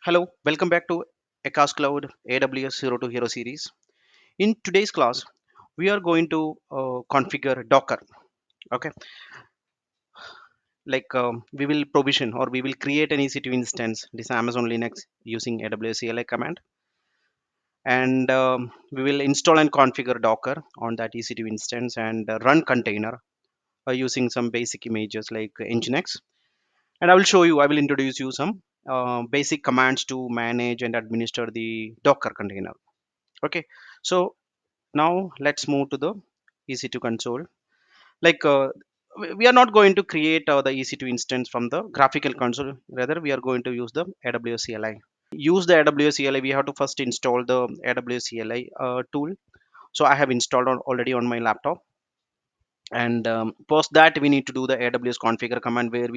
Hello, welcome back to Ekascloud AWS Zero to Hero series. In today's class, we are going to configure Docker. Okay, we will provision or we will create an EC2 instance, this Amazon Linux using AWS CLI command, and we will install and configure Docker on that EC2 instance and run container using some basic images like Nginx. And I will introduce you some basic commands to manage and administer the Docker container. Okay, so now let's move to the EC2 console. Like we are not going to create the EC2 instance from the graphical console. Rather, we are going to use the AWS CLI. Use the AWS CLI. We have to first install the AWS CLI tool. So I have installed already on my laptop. And post that, we need to do the AWS configure command where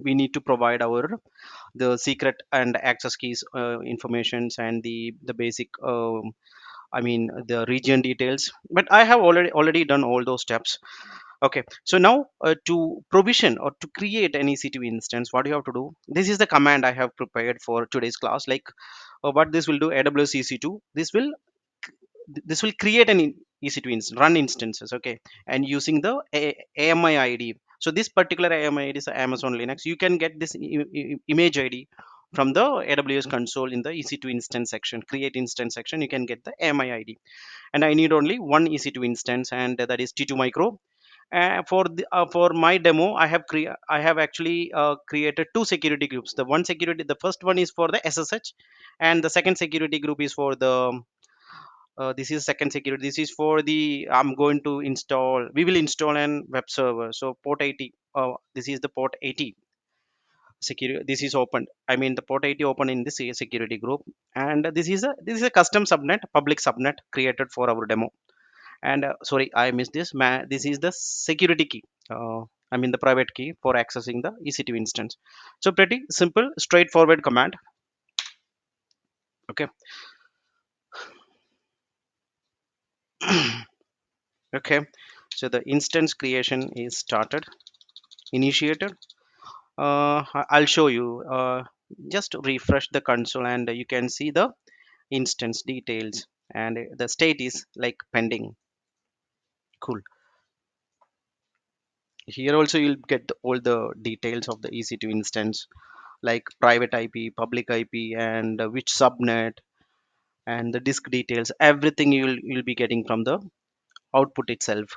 we need to provide our the secret and access keys informations and the basic I mean the region details. But I have already done all those steps. Okay, so now to provision or to create an EC2 instance, what you have to do, this is the command I have prepared for today's class. Like what this will do, AWS EC2, this will create an EC2 run instances. Okay, and using the AMI ID. So this particular AMI ID is Amazon Linux. You can get this image ID from the AWS console in the EC2 instance section, create instance section. You can get the AMI ID, and I need only one EC2 instance, and that is T2 micro. For my demo, I have actually created two security groups. The first one is for the SSH, and the second security group is for the this is second security. This is for the I'm going to install. We will install an web server. So port 80. This is the port 80 security. This is open. I mean the port 80 open in this security group, and this is a custom subnet, public subnet created for our demo. And sorry, I missed this. This is the security key. I mean the private key for accessing the EC2 instance. So pretty simple, straightforward command. Okay. Okay. So the instance creation is started, initiated. I'll show you. Just refresh the console, and you can see the instance details, and the state is like pending. Cool. Here also you'll get all the details of the EC2 instance, like private IP, public IP, and which subnet, and the disk details. Everything you'll be getting from the output itself.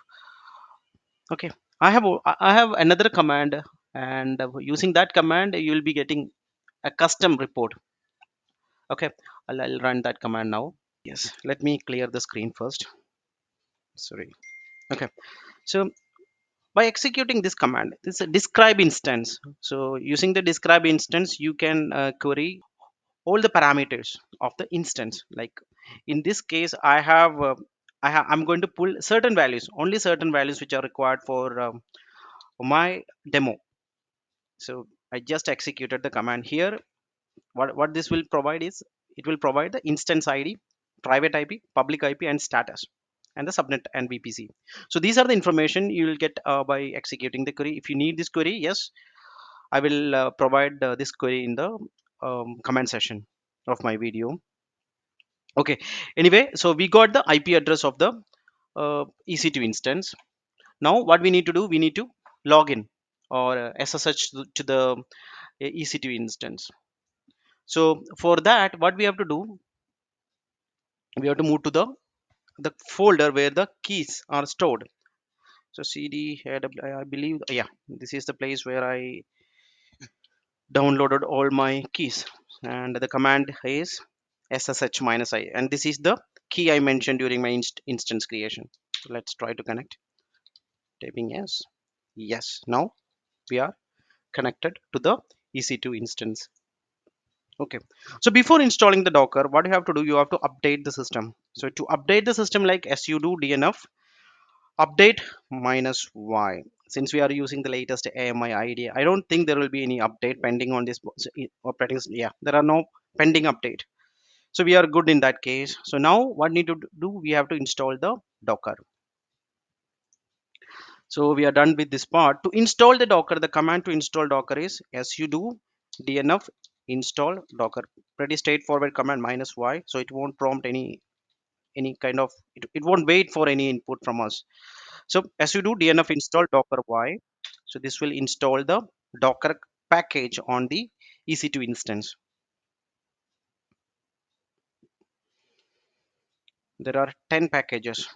Okay, I have another command, and using that command you'll be getting a custom report. Okay, I'll run that command now. Yes, let me clear the screen first. Sorry. Okay, so by executing this command, this is a describe instance. So using the describe instance, you can query all the parameters of the instance. Like in this case, I'm going to pull certain values, only certain values which are required for my demo. So I just executed the command here. What this will provide is, it will provide the instance ID, private IP, public IP, and status, and the subnet and VPC. So these are the information you will get by executing the query. If you need this query, yes, I will provide this query in the comment section of my video. Okay, anyway, so we got the IP address of the EC2 instance. Now what we need to do, we need to log in or SSH to the EC2 instance. So for that, what we have to do, we have to move to the folder where the keys are stored. So cd I believe, yeah, this is the place where I downloaded all my keys, and the command is ssh minus I, and this is the key I mentioned during my instance creation. So let's try to connect. Typing yes, now we are connected to the EC2 instance. Okay, so before installing the Docker, what you have to do, you have to update the system. So to update the system, like sudo dnf update minus y. Since we are using the latest AMI ID, I don't think there will be any update pending on this operating system. Yeah, there are no pending update. So we are good in that case. So now what need to do, we have to install the Docker. So we are done with this part. To install the Docker, the command to install Docker is sudo dnf install docker. Pretty straightforward command, -y, so it won't prompt any kind of, it won't wait for any input from us. So as you do dnf install docker y, so this will install the docker package on the EC2 instance. There are 10 packages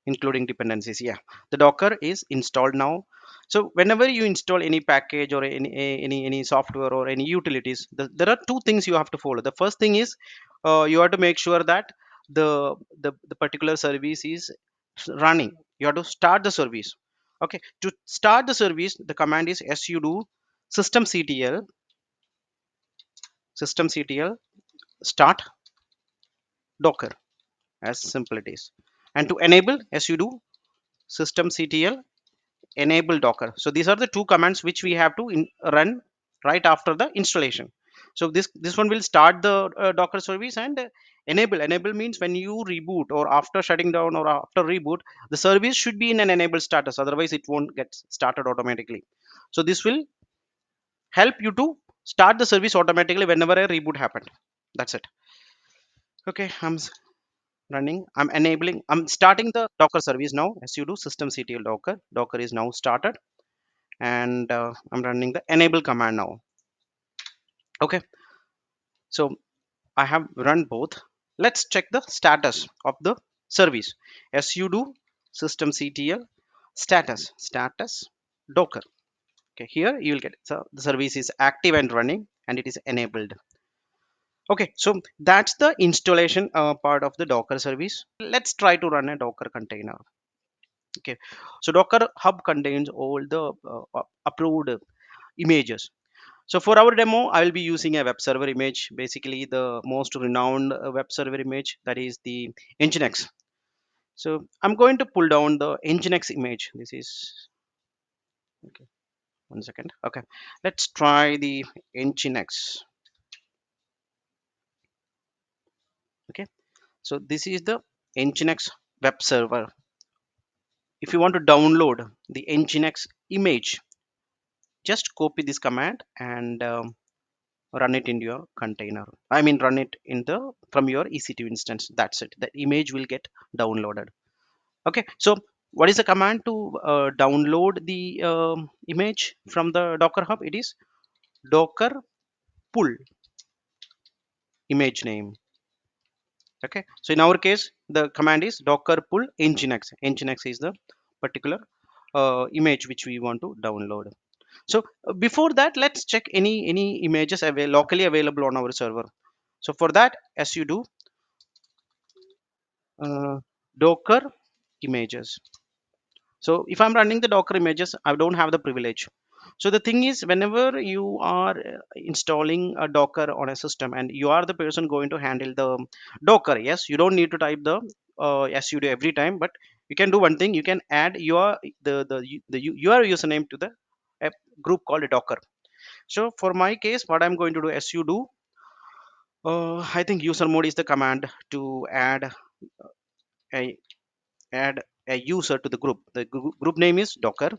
including dependencies. Yeah, the docker is installed now. So whenever you install any package or any software or any utilities, there are two things you have to follow. The first thing is, you have to make sure that the particular service is running. You have to start the service. Okay, to start the service, the command is sudo systemctl start docker, as simple it is. And to enable, sudo systemctl enable docker. So these are the two commands which we have to run right after the installation. So this one will start the docker service, and enable means when you reboot or after shutting down or after reboot, the service should be in an enable status, otherwise it won't get started automatically. So this will help you to start the service automatically whenever a reboot happened. That's it. Okay, running, I'm enabling, I'm starting the docker service now. sudo systemctl docker is now started, and I'm running the enable command now. Okay, so I have run both. Let's check the status of the service. sudo systemctl status docker. Okay, here you will get, so the service is active and running and it is enabled. Okay, so that's the installation part of the docker service. Let's try to run a docker container. Okay, so docker hub contains all the approved images. So for our demo, I will be using a web server image, basically the most renowned web server image, that is the Nginx. So I'm going to pull down the Nginx image. This is, okay, one second. Okay, let's try the Nginx. Okay, so this is the Nginx web server. If you want to download the Nginx image, just copy this command and run it in your container. I mean, run it in the from your EC2 instance. That's it. The image will get downloaded. Okay, so what is the command to download the image from the docker hub? It is docker pull image name. Okay, so in our case the command is docker pull nginx. Nginx is the particular image which we want to download. So before that, let's check any images locally available on our server. So for that, as you do uh, docker images. So if I'm running the docker images, I don't have the privilege. So the thing is, whenever you are installing a docker on a system and you are the person going to handle the docker, yes, you don't need to type the sudo every time, but you can do one thing. You can add your username to the app group called docker. So for my case, what I'm going to do, sudo I think user mode is the command to a add a user to the group. The group name is docker,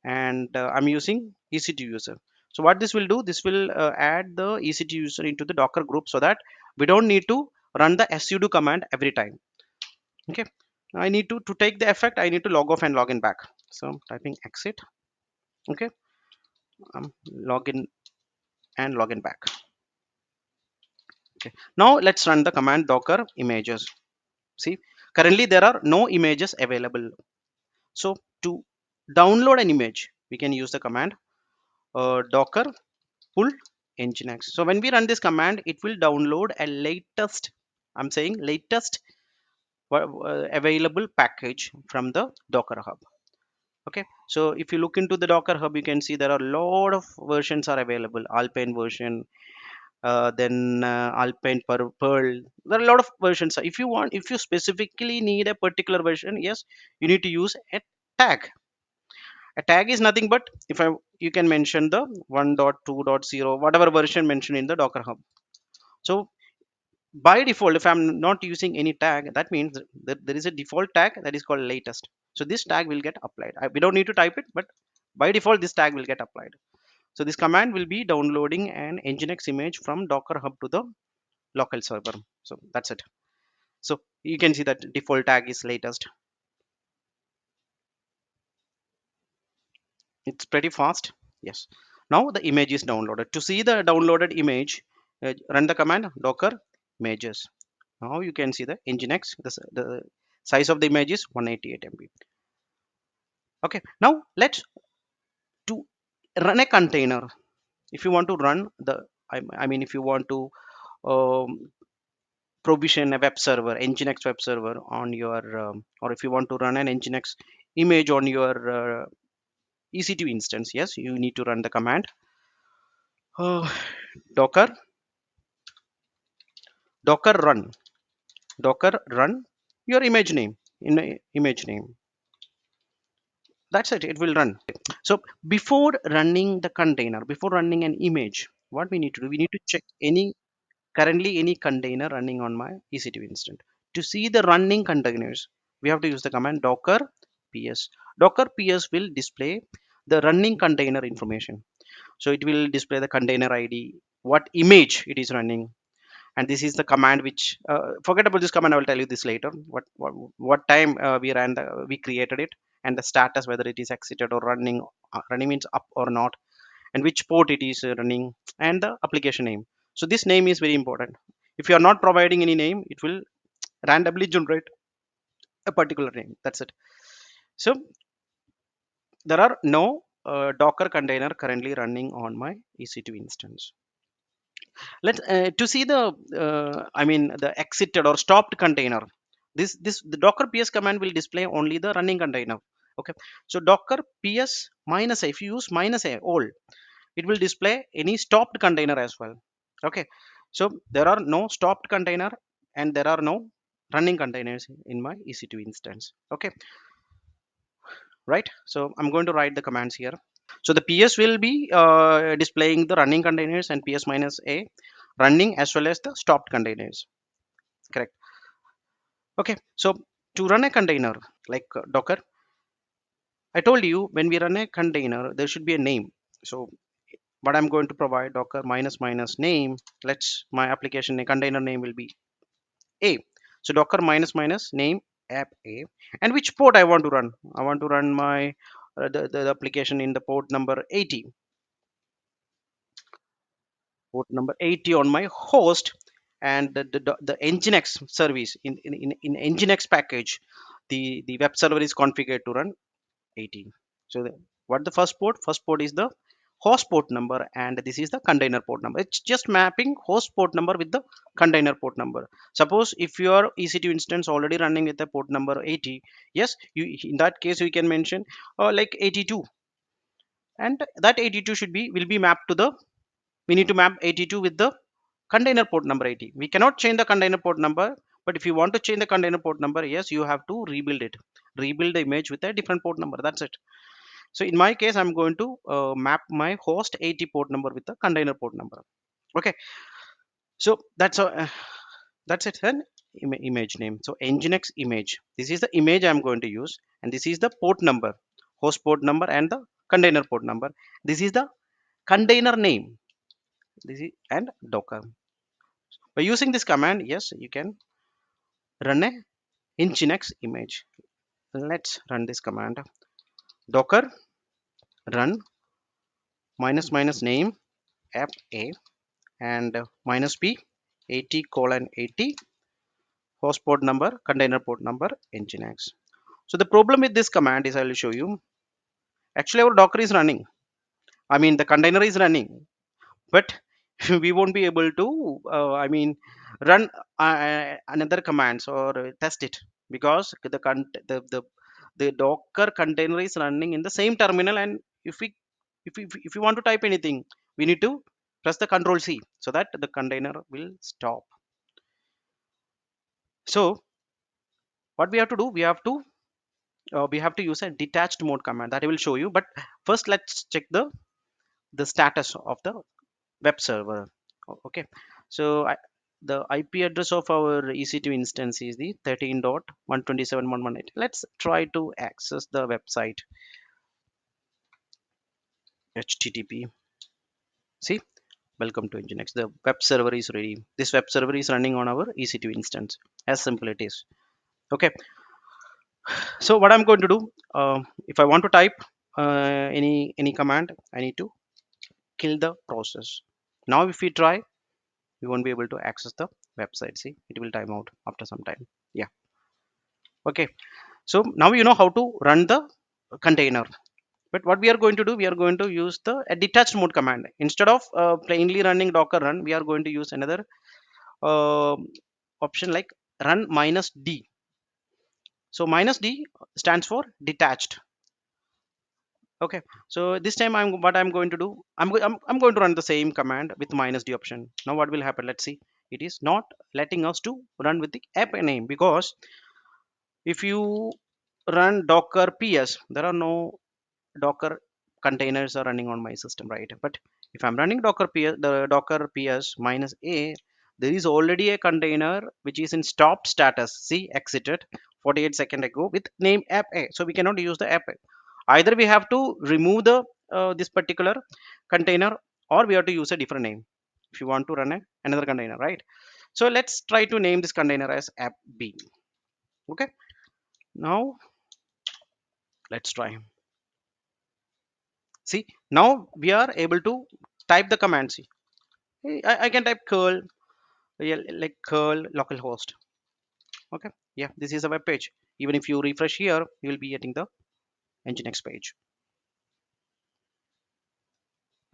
and I'm using EC2 user. So what this will do, this will add the EC2 user into the docker group, so that we don't need to run the sudo command every time. Okay, I need to take the effect, I need to log off and log in back. So I'm typing exit. Okay, login and login back. Okay, now let's run the command docker images. See, currently there are no images available. So to download an image, we can use the command docker pull nginx. So when we run this command, it will download a latest, I'm saying latest available package from the docker hub. Okay, so if you look into the docker hub, you can see there are a lot of versions are available. Alpine version, then Alpine Pearl. There are a lot of versions. If you want, if you specifically need a particular version, yes, you need to use a tag. A tag is nothing but, if I you can mention the 1.2.0 whatever version mentioned in the docker hub. So by default, if I'm not using any tag, that means that there is a default tag that is called latest. So this tag will get applied. We don't need to type it, but by default this tag will get applied. So this command will be downloading an nginx image from Docker Hub to the local server. So that's it. So you can see that default tag is latest. It's pretty fast. Yes. Now the image is downloaded. To see the downloaded image, run the command docker images. Now you can see the nginx. The size of the image is 188 MB. Okay. Now let's to run a container. If you want to run the, I mean, if you want to provision a web server, nginx web server on your, or if you want to run an nginx image on your EC2 instance, yes, you need to run the command uh, docker run docker run your image name in image name. That's it. It will run. So before running the container, before running an image, what we need to do, we need to check any currently any container running on my EC2 instance. To see the running containers, we have to use the command docker ps. Docker ps will display the running container information. So it will display the container id, what image it is running, and this is the command which, forget about this command, I will tell you this later. What time we created it, and the status, whether it is exited or running. Running means up or not, and which port it is running, and the application name. So this name is very important. If you are not providing any name, it will randomly generate a particular name. That's it. So there are no docker container currently running on my EC2 instance. Let's to see the I mean the exited or stopped container. This the docker ps command will display only the running container. Okay. So docker ps minus a, if you use minus a all, it will display any stopped container as well. Okay. So there are no stopped container, and there are no running containers in my EC2 instance. Okay. Right. So I'm going to write the commands here. So the ps will be displaying the running containers, and ps minus a running as well as the stopped containers. Correct. Okay. So to run a container like Docker, I told you when we run a container, there should be a name. So what I'm going to provide Docker minus minus name. Let's my application container name will be A. So Docker minus minus name app A, and which port I want to run. I want to run my the application in the port number 80, port number 80 on my host, and the nginx service in nginx package, the web server is configured to run 80. So what the first port is the host port number, and this is the container port number. It's just mapping host port number with the container port number. Suppose if your EC2 instance already running with the port number 80, yes, you in that case you can mention like 82, and that 82 should be will be mapped to the, we need to map 82 with the container port number 80. We cannot change the container port number, but if you want to change the container port number, yes, you have to rebuild it, rebuild the image with a different port number. That's it. So in my case, I'm going to map my host 80 port number with the container port number. Okay. So that's it. Then image name. So nginx image, this is the image I'm going to use, and this is the port number, host port number, and the container port number. This is the container name. This is and Docker. By using this command, yes, you can run a nginx image. Let's run this command. Docker run minus minus name app a, and minus p 80 colon 80 host port number, container port number, nginx. So the problem with this command is, I will show you. Actually our Docker is running, I mean the container is running, but we won't be able to I mean run another commands or test it, because the Docker container is running in the same terminal, and if we want to type anything, we need to press the control C so that the container will stop. So what we have to do, we have to use a detached mode command that I will show you. But first let's check the status of the web server. Okay. So the IP address of our EC2 instance is the 13.127.118. Let's try to access the website. HTTP. See, welcome to Nginx. The web server is ready. This web server is running on our EC2 instance. As simple it is. Okay. So what I'm going to do, if I want to type any command, I need to kill the process. Now, if we try, we won't be able to access the website. See, it will time out after some time. Yeah. Okay. So now you know how to run the container. But what we are going to do, we are going to use the a detached mode command instead of plainly running docker run. We are going to use another uh, option like run minus d. So minus d stands for detached. Okay, so this time I'm going to do, I'm going to run the same command with minus d option. Now what will happen, let's see. It is not letting us to run with the app name, because if you run docker ps, there are no docker containers are running on my system, right? But if I'm running docker ps, the docker ps minus a, there is already a container which is in stop status. See, exited 48 seconds ago with name app a, so we cannot use the app a. Either we have to remove the this particular container, or we have to use a different name if you want to run another container, right? So let's try to name this container as app b. Okay, now let's try. See, now we are able to type the command. See, I can type curl, yeah, like curl localhost. Okay, yeah, this is a web page. Even if you refresh here, you will be getting the Nginx page.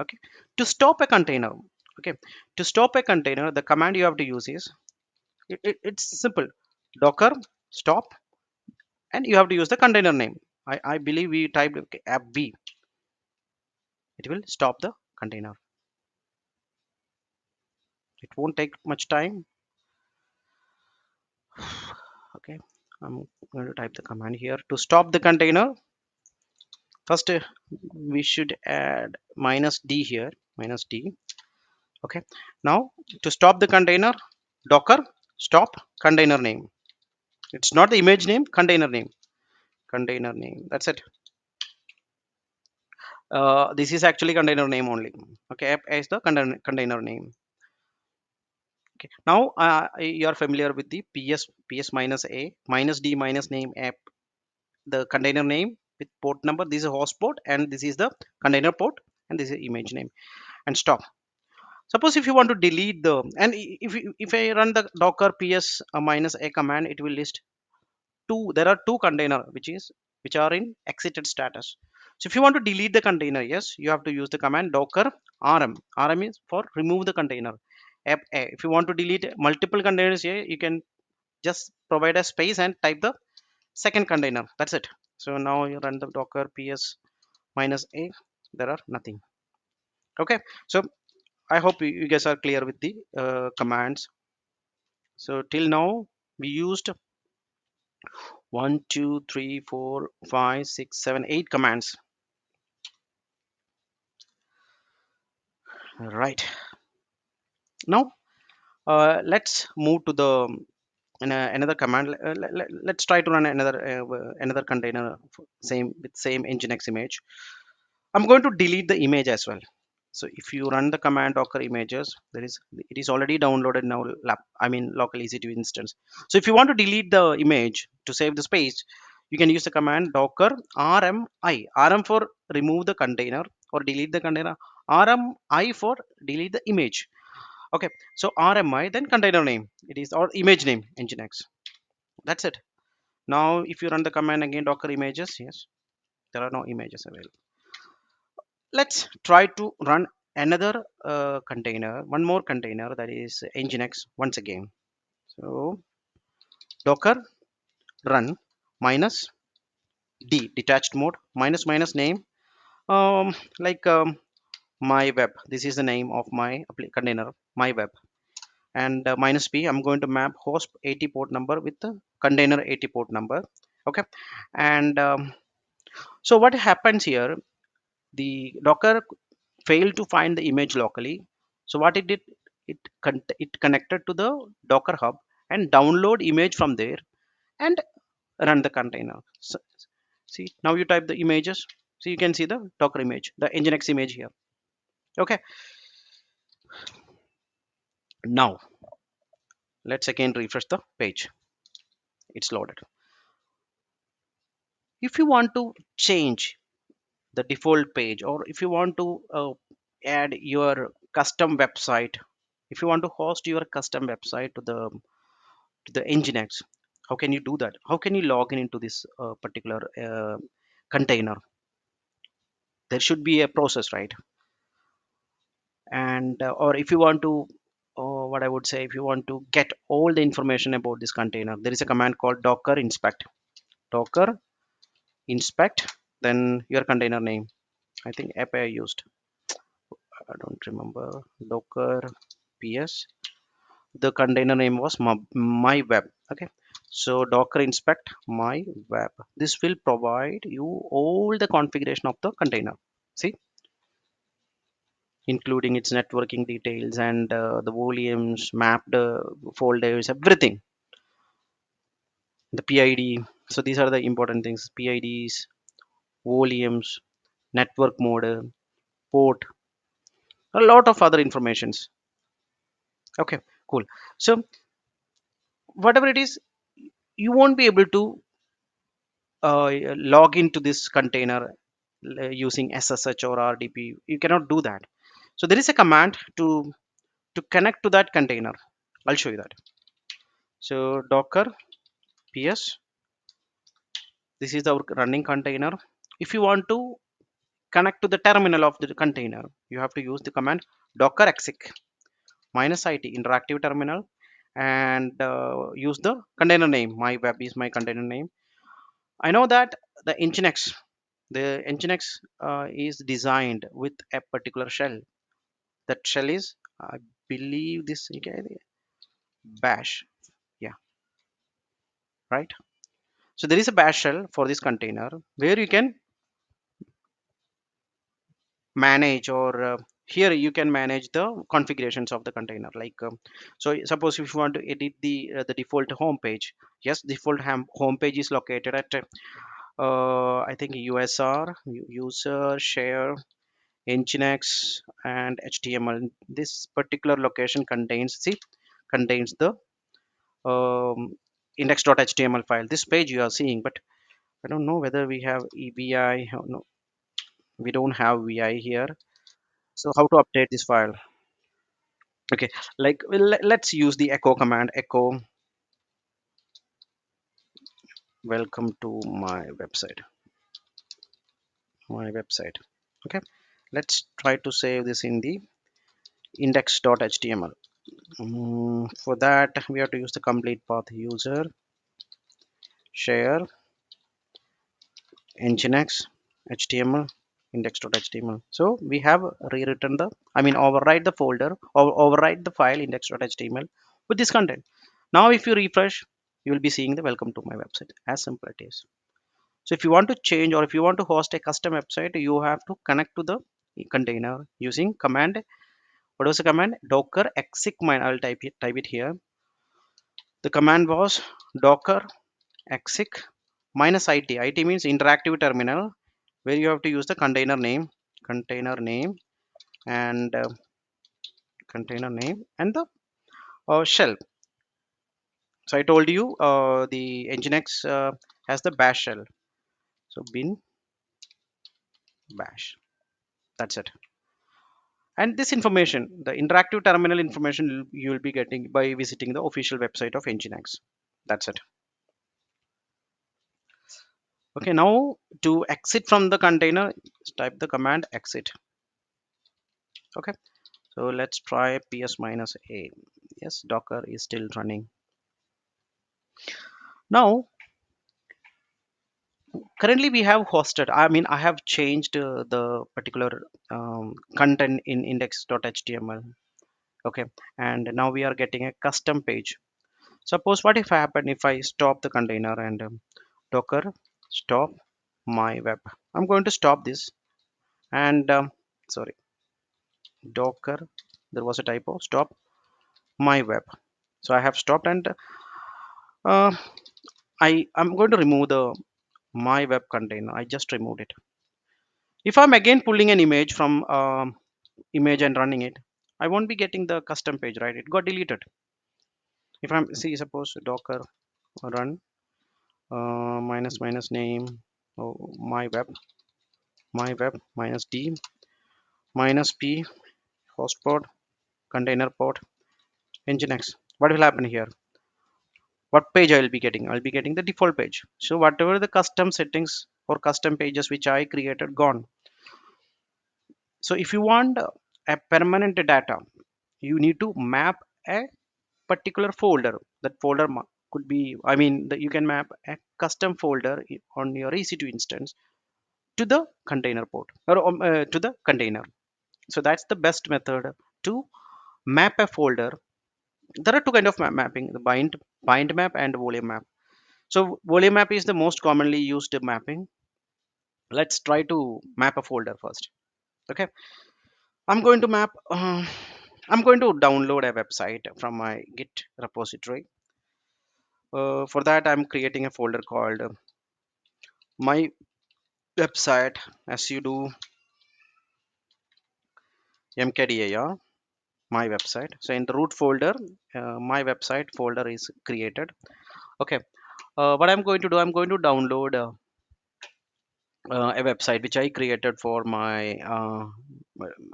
Okay, to stop a container. Okay, to stop a container, the command you have to use is it's simple: docker stop, and you have to use the container name. I believe we typed okay, app b. It will stop the container. It won't take much time. Okay, I'm going to type the command here to stop the container. First, we should add minus d here, minus d. Okay, now to stop the container, docker stop container name. It's not the image name, container name. Container name. That's it. This is actually container name only. Okay, app is the container name. Okay, now you are familiar with the ps minus a minus d minus name app, the container name with port number. This is host port, and this is the container port, and this is image name. And stop. Suppose if you want to delete the, and if I run the docker ps minus a command, it will list two. There are two container which are in exited status. So if you want to delete the container, yes, you have to use the command docker rm. Rm is for remove the container app a. If you want to delete multiple containers here, you can just provide a space and type the second container. That's it. So now you run the docker ps minus a, there are nothing. Okay, so I hope you guys are clear with the commands. So till now we used 1, 2, 3, 4, 5, 6, 7, 8 commands. Right. Now let's move to the another command. Let's try to run another container same with same nginx image. I'm going to delete the image as well. So if you run the command docker images, it is already downloaded now. I mean local EC2 instance. So if you want to delete the image to save the space, you can use the command docker rmi. Rm for remove the container or delete the container. Rmi for delete the image. Okay. So rmi then container name. It is or image name nginx. That's it. Now if you run the command again docker images, yes, there are no images available. Let's try to run another container, one more container, that is nginx once again. So docker run minus d detached mode minus minus name, like my web. This is the name of my container, my web. And minus p, I'm going to map host 80 port number with the container 80 port number. Okay, and so what happens here, the docker failed to find the image locally. So what it did, it connected to the docker hub and download image from there and run the container. So, see, now you type the images, so you can see the docker image, the nginx image here. Okay, Now let's again refresh the page. It's loaded. If you want to change the default page, or if you want to add your custom website, if you want to host your custom website to the nginx, how can you do that? How can you log in into this particular container? There should be a process, right? And or if you want to what I would say, if you want to get all the information about this container, there is a command called docker inspect. Docker inspect, then your container name. I think api I used, I don't remember. Docker ps, the container name was my web. Okay, so docker inspect my web, this will provide you all the configuration of the container. See, including its networking details and the volumes, mapped folders, everything, the PID. So these are the important things: PIDs, volumes, network mode, port, a lot of other informations. Okay, cool. So whatever it is, you won't be able to log into this container using SSH or RDP. You cannot do that. So there is a command to connect to that container. I'll show you that. So docker ps, this is our running container. If you want to connect to the terminal of the container, you have to use the command docker exec -it interactive terminal, and use the container name. My web is my container name. I know that the nginx, the nginx is designed with a particular shell. That shell is, I believe, this, okay, bash. Yeah, right. So there is a bash shell for this container where you can manage, or here you can manage the configurations of the container, like so suppose if you want to edit the default home page. Yes, default home page is located at I think usr user share nginx and html. This particular location contains, see, contains the um, index.html file. This page you are seeing, but I don't know whether we have evi. No, we don't have vi here. So how to update this file? Okay, like, well, let's use the echo command. Echo welcome to my website. Okay, let's try to save this in the index.html. For that we have to use the complete path: user share nginx html index.html. So we have rewritten the, I mean, override the folder, or override the file index.html with this content. Now if you refresh, you will be seeing the welcome to my website. As simple it is. So if you want to change, or if you want to host a custom website, you have to connect to the container using command. What was the command? Docker exec mine. I'll type it here. The command was docker exec -it. It means interactive terminal, where you have to use the and container name and the shell. So I told you the nginx has the bash shell. So bin bash. That's it. And this information, the interactive terminal information, you will be getting by visiting the official website of nginx. That's it. Okay, now to exit from the container, type the command exit. Okay, so let's try ps-a. Yes, docker is still running. Now currently we have hosted, I mean, I have changed the particular content in index.html. Okay, and now we are getting a custom page. Suppose what if happen if I stop the container and docker stop my web. I'm going to stop this, and sorry, docker, there was a typo, stop my web. So I have stopped, and uh, I'm going to remove the my web container. I just removed it. If I'm again pulling an image from image and running it, I won't be getting the custom page, right? It got deleted. If I'm see suppose docker run minus minus name, oh, my web minus d minus p host port container port nginx. What will happen here? What page I will be getting? I'll be getting the default page. So whatever the custom settings or custom pages which I created gone. So if you want a permanent data, you need to map a particular folder. That folder could be, I mean that you can map a custom folder on your EC2 instance to the container port or to the container. So that's the best method to map a folder. There are two kind of mapping: the bind map and volume map. So volume map is the most commonly used mapping. Let's try to map a folder first. Okay, I'm going to map. I'm going to download a website from my Git repository. For that, I'm creating a folder called my website sudo mkdir my website. So in the root folder, my website folder is created. Okay, what I'm going to do, I'm going to download a website which I created for my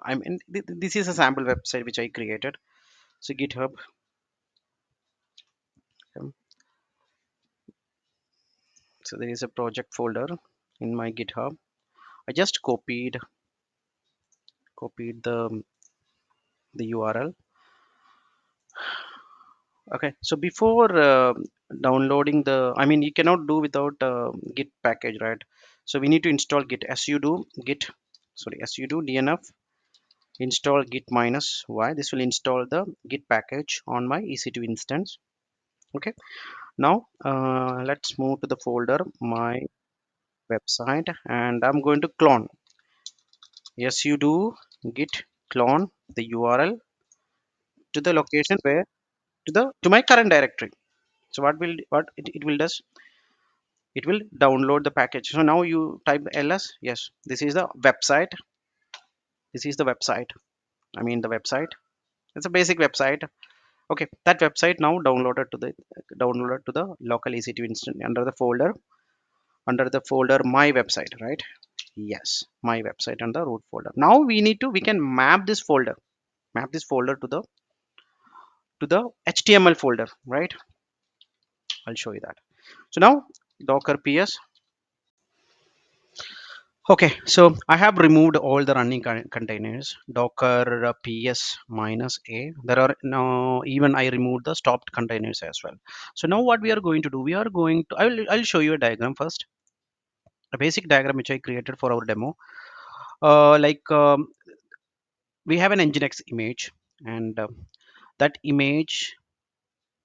I mean this is a sample website which I created. So GitHub. um, so there is a project folder in my GitHub. I just copied the URL. Okay, so before downloading the, I mean you cannot do without git package, right? So we need to install git sudo git sorry sudo dnf install git minus y. This will install the git package on my EC2 instance. Okay, now let's move to the folder my website, and I'm going to clone sudo git clone the URL to the location where to my current directory. So it will does, it will download the package. So now you type ls. Yes, this is the website. This is the website. I mean the website. It's a basic website. Okay, that website now downloaded to the local EC2 instance under the folder my website, right? Yes, my website and the root folder. Now we can map this folder to the HTML folder, right? I'll show you that. So now docker ps. Okay, so I have removed all the running containers, Docker PS minus A. There are now even I removed the stopped containers as well. So now what we are going to do, we are going to, I'll show you a diagram first, a basic diagram which I created for our demo. Like we have an Nginx image, and that image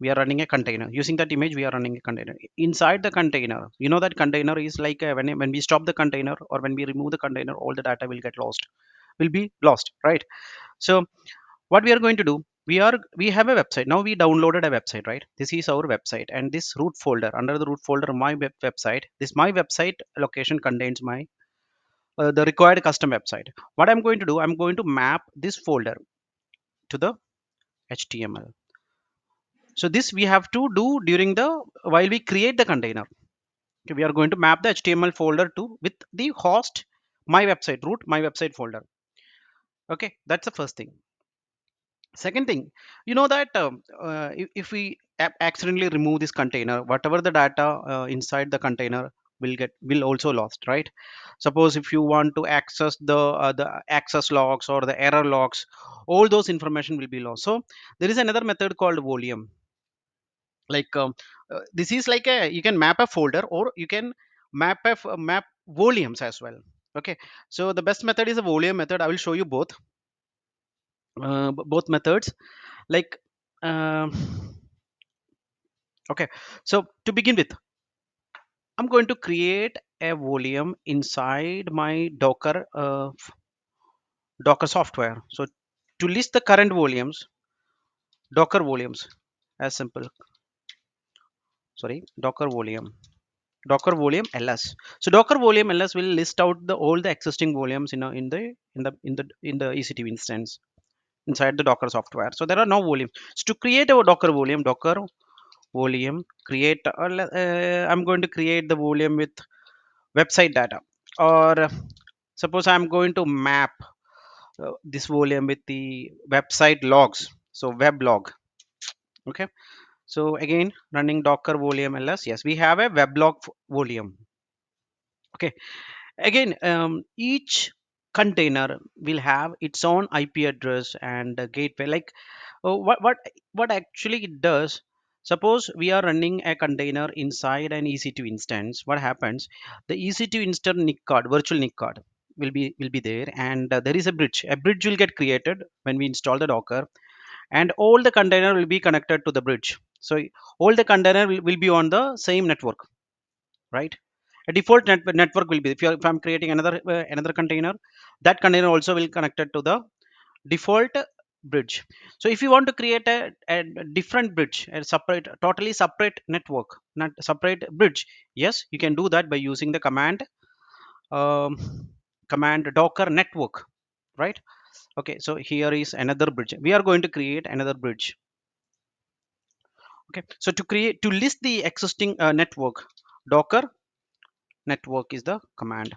we are running a container. Using that image, we are running a container. Inside the container, you know that container is like when we stop the container or when we remove the container, all the data will get lost, will be lost, right? So what we are going to do, we have a website. Now we downloaded a website, right? This is our website, and this root folder, under the root folder my website, this my website location contains my the required custom website. What I'm going to do, I'm going to map this folder to the HTML. So this we have to do during the while we create the container. Okay, we are going to map the HTML folder to with the host my website root my website folder. Okay, that's the first thing. Second thing, you know that if we accidentally remove this container, whatever the data inside the container will also lost, right? Suppose if you want to access the access logs or the error logs, all those information will be lost. So there is another method called volume. Like this is like a, you can map a folder or you can map volumes as well. Okay, so the best method is a volume method. I will show you both both methods. Like um, okay, so to begin with, I'm going to create a volume inside my docker software. So to list the current volumes, docker volumes, as simple, sorry, docker volume ls. So docker volume ls will list out the all the existing volumes in the EC2 instance. inside the Docker software. So there are no volumes. So to create a Docker volume, create. I'm going to create the volume with website data, or suppose I'm going to map this volume with the website logs. So web log. Okay. So again, running Docker volume ls. Yes, we have a weblog volume. Okay. Again, each container will have its own IP address and a gateway. Like what actually it does. Suppose we are running a container inside an EC2 instance. What happens? The EC2 instance NIC card, virtual NIC card, will be there, and there is a bridge. A bridge will get created when we install the Docker, and all the container will be connected to the bridge. So all the container will be on the same network, right? A default network will be, if I'm creating another container, that container also will connected to the default bridge. So if you want to create a different bridge, a separate, totally separate network, not separate bridge, yes, you can do that by using the um, command docker network, right? Okay, so here is another bridge. We are going to create another bridge. Okay, so to list the existing network, docker network is the command.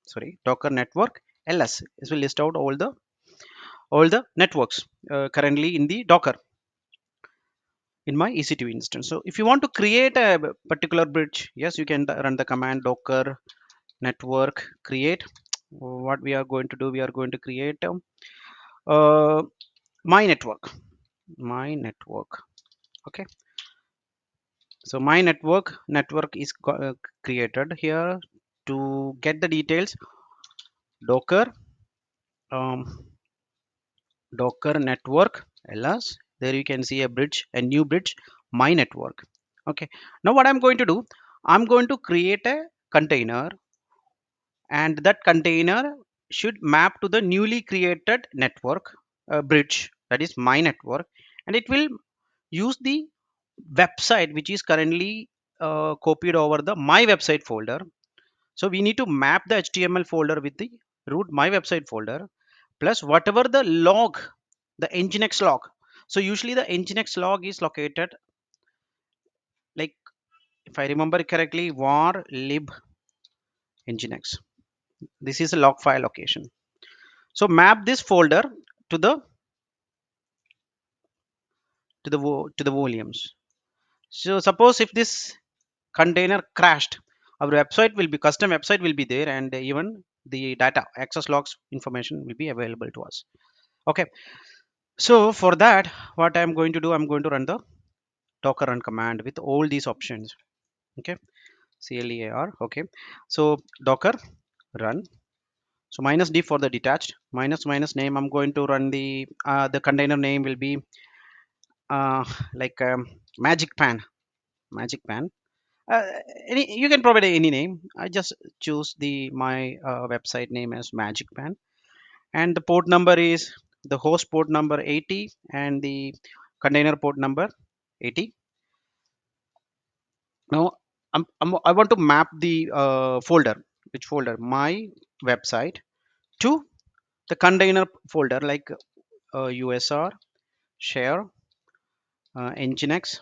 Sorry, docker network ls. This will list out all the networks currently in the docker in my EC2 instance. So if you want to create a particular bridge, yes, you can run the command docker network create. What we are going to do, we are going to create uh, my network. Okay, so my network is created here. To get the details, docker um, docker network ls. There you can see a new bridge, my network. Okay, now what I'm going to do, I'm going to create a container, and that container should map to the newly created network bridge, that is my network, and it will use the website which is currently copied over the my website folder. So we need to map the HTML folder with the root my website folder, plus whatever the log, the nginx log. So usually the nginx log is located, like, if I remember correctly, var lib nginx. This is a log file location. So map this folder to the volumes. So suppose if this container crashed, our website will be, custom website will be there, and even the data access logs information will be available to us. Okay, so for that, what I'm going to do, I'm going to run the docker run command with all these options. Okay, clear. Okay, so docker run. So minus d for the detached, minus name. I'm going to run the container name will be uh, like magic pan. Magic pan. Uh, you can provide any name. I just choose the my website name as magic pan, and the port number is the host port number 80 and the container port number 80. Now I want to map the folder, which folder, my website, to the container folder, like usr share nginx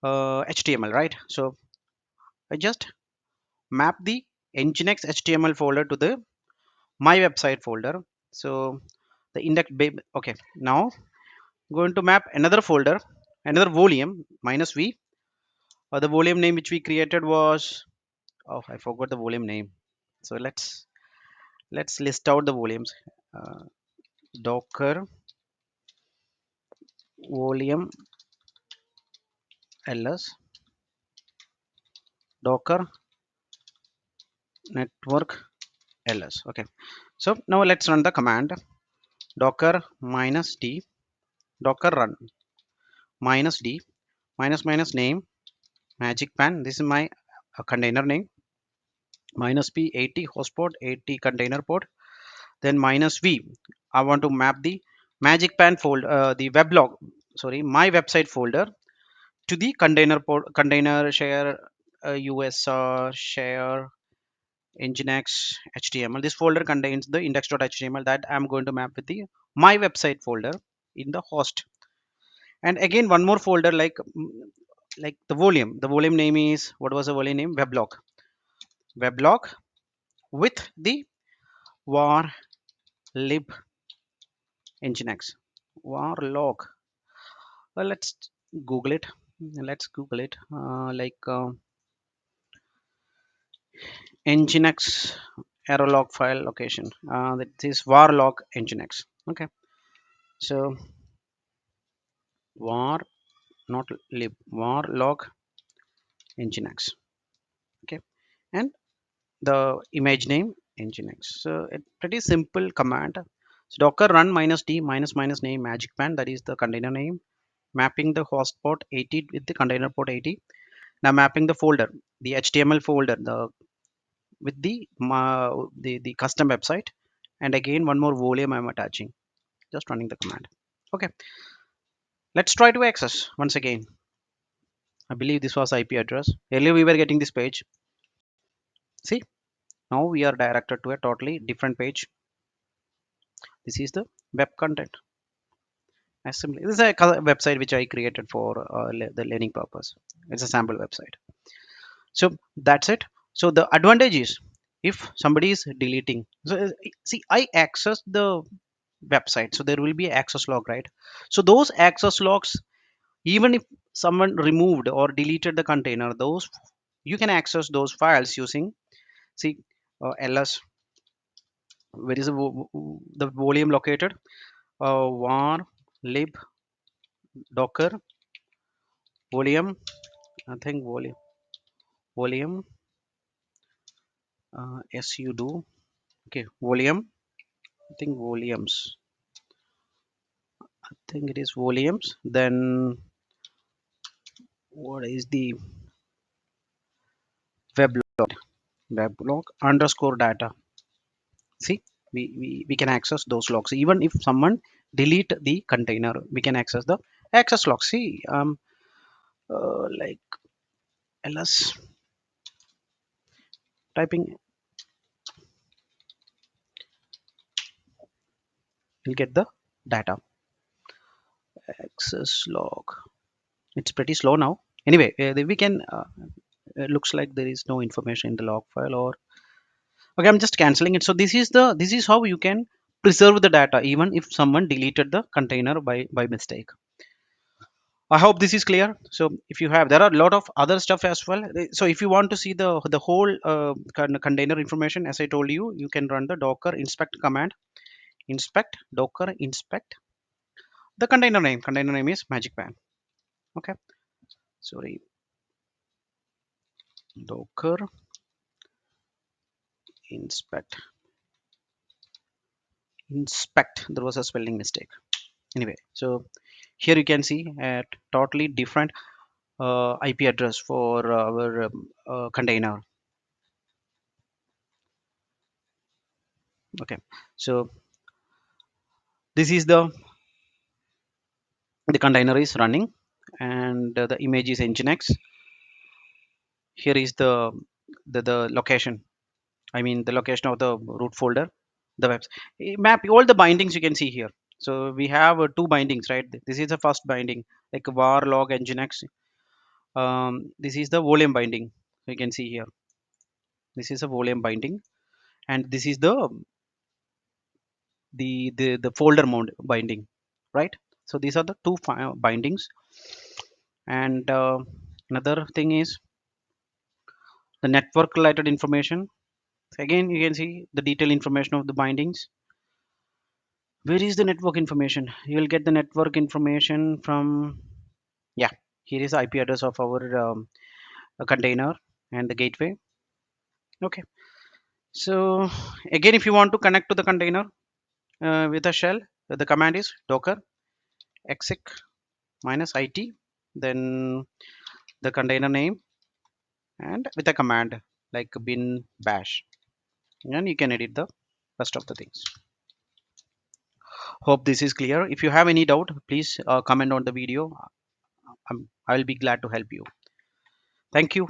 html, right? So I just map the nginx html folder to the my website folder. So the index okay, now going to map another folder, another volume, minus v. The volume name which we created was, oh, I forgot the volume name. So let's list out the volumes. uh, docker volume ls, docker network ls. Okay, so now let's run the command docker minus d, docker run minus d, minus name magic pan. This is my container name. Minus p 80 host port, 80 container port. Then minus v, I want to map the magic pan folder, the weblog, sorry, my website folder, to the container port, container share usr share nginx html. This folder contains the index.html that I'm going to map with the my website folder in the host. And again one more folder like the volume name is, what was the volume name? Weblog with the var lib nginx var log. Well, google it let's google it nginx error log file location, that is var log nginx. Okay, so var, not lib, var log nginx. Okay, and the image name nginx. So a pretty simple command. So docker run minus d minus minus name magic pan, that is the container name, mapping the host port 80 with the container port 80. Now mapping the folder, the html folder, with the custom website. And again one more volume I'm attaching, just running the command. Okay, let's try to access once again. I believe this was IP address. Earlier we were getting this page. See, now we are directed to a totally different page. This is the web content assembly. This is a website which I created for the learning purpose. It's a sample website. So that's it. So the advantage is, if somebody is deleting, so see, I access the website, so there will be access log, right? So those access logs, even if someone removed or deleted the container, those you can access those files using, see, ls, where is the volume located, var lib docker volume, I think volume sudo. Okay, volume, I think volumes, I think it is volumes. Then what is the weblog, weblog underscore data. See, we can access those logs even if someone delete the container. We can access the access log. See, like ls typing, you'll get the data access log. It's pretty slow now. Anyway, we can it looks like there is no information in the log file, or okay, I'm just canceling it. So this is how you can preserve the data even if someone deleted the container by mistake. I hope this is clear. So if you have, there are a lot of other stuff as well. So if you want to see the whole container information, as I told you, you can run the docker inspect command. Inspect docker inspect the container name. Container name is magic pan. Okay, sorry, docker inspect. Inspect, there was a spelling mistake. Anyway, so here you can see a totally different IP address for our container. Okay, so this is the container is running, and the image is nginx. Here is the location, I mean the location of the root folder, the webs map, all the bindings you can see here. So we have two bindings, right? This is the first binding, like var log nginx. This is the volume binding, you can see here. This is a volume binding, and this is the folder mount binding, right? So these are the two bindings. And another thing is the network related information. So again you can see the detailed information of the bindings. Where is the network information? You will get the network information from, yeah, here is the IP address of our container and the gateway. Okay, so again if you want to connect to the container with a shell, the command is docker exec minus it, then the container name, and with a command like bin bash, and you can edit the rest of the things. Hope this is clear. If you have any doubt, please comment on the video. I'll be glad to help you. Thank you.